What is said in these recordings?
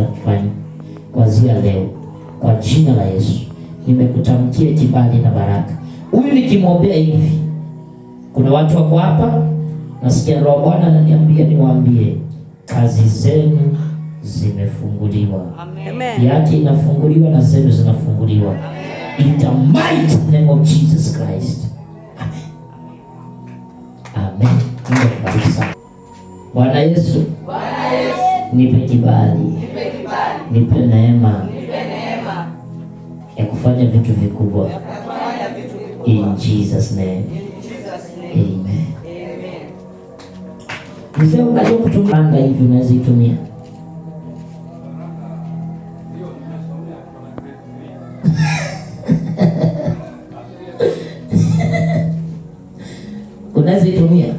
utafanya kuanzia leo, kwa jina la Yesu. Nimekutamkia kibali na baraka. Huyu nikimwombea hivi, kuna watu wako hapa, nasikia Roho Bwana ananiambia niwaambie, kazi zenu zimefunguliwa. Amen. Yake inafunguliwa na zenu zinafunguliwa. Amen. In the mighty name of Jesus Christ. Amen. Amen. Mungu akubariki sana. Bwana Yesu, nipe kibali. Nipe neema ya kufanya vitu vikubwa. In Jesus name. Amen. Mzee, unajua kutumia anga hivi, unaweza itumia. Unaweza itumia.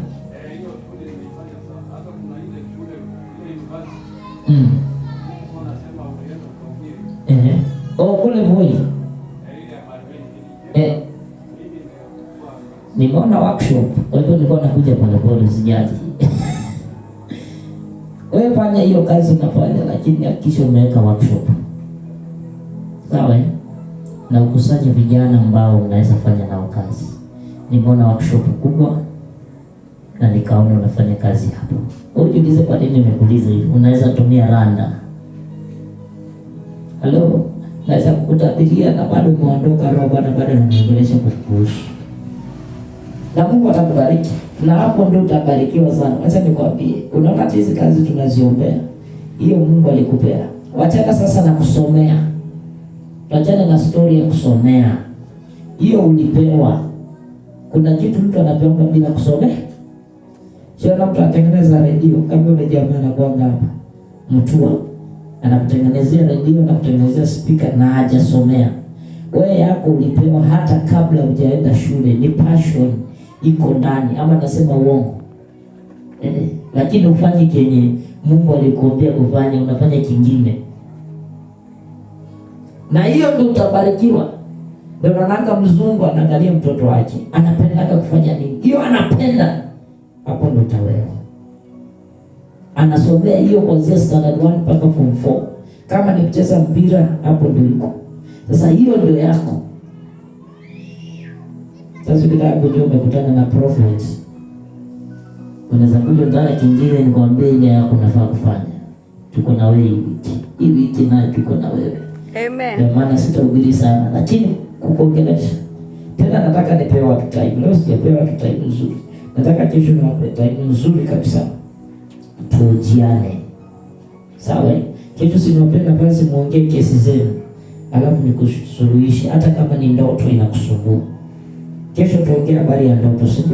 Kule Voi. Nimeona workshop. Kwa hivyo nilikuwa nakuja pole sijali. Wewe fanya hiyo kazi unafanya, lakini hakikisha umeweka workshop. Sawa? Na ukusanye vijana ambao unaweza fanya nao kazi. Nimeona workshop kubwa na nikaona unafanya kazi hapo. Ujiulize kwa nini nimekuuliza hivi. Unaweza tumia randa. Hello, naweza kukutabiria na bado muondoka Roho Bwana bado ananiongelesha kukuhusu. Na Mungu atakubariki. Na hapo ndio utabarikiwa sana. Acha nikwambie, unaona hizi kazi tunaziombea, hiyo Mungu alikupea. Wachana sasa na kusomea. Wachana na story ya kusomea. Hiyo ulipewa. Kuna kitu mtu anapewa bila kusomea. Sio mtu atengeneza redio kama yule jamaa anakuanga hapa. Mtua anakutengenezea redio na kutengenezea speaker na hajasomea. Wewe yako ulipewa hata kabla hujaenda shule. Ni passion iko ndani, ama nasema uongo? Lakini ufanye kenye Mungu alikuambia kufanya, unafanya kingine. Na hiyo ndio utabarikiwa. Ndio naanga mzungu anaangalia mtoto wake, anapenda kufanya nini? Hiyo anapenda. Hapo ndio utawewa. Anasomea hiyo kuanzia standard 1 mpaka form 4. Kama ni kucheza mpira, hapo ndio iko. Sasa hiyo ndio yako. Sasa kitabu ndio umekutana na prophet. Unaweza kuja ndani kingine nikwambie ile yako unafaa kufanya. Tuko na wewe hii wiki na tuko na wewe. Amen. Ndio maana sitahubiri sana, lakini kukuongelesha. Tena nataka nipewe watu time. Leo sijapewa watu time nzuri. Nataka kesho niwape time nzuri kabisa. Tujiane. Sawa? Kesho sinopenda basi muongee kesi zenu. Alafu nikusuluhishe hata kama ni ndoto inakusumbua. Kesho tuongee habari ya ndoto, sio?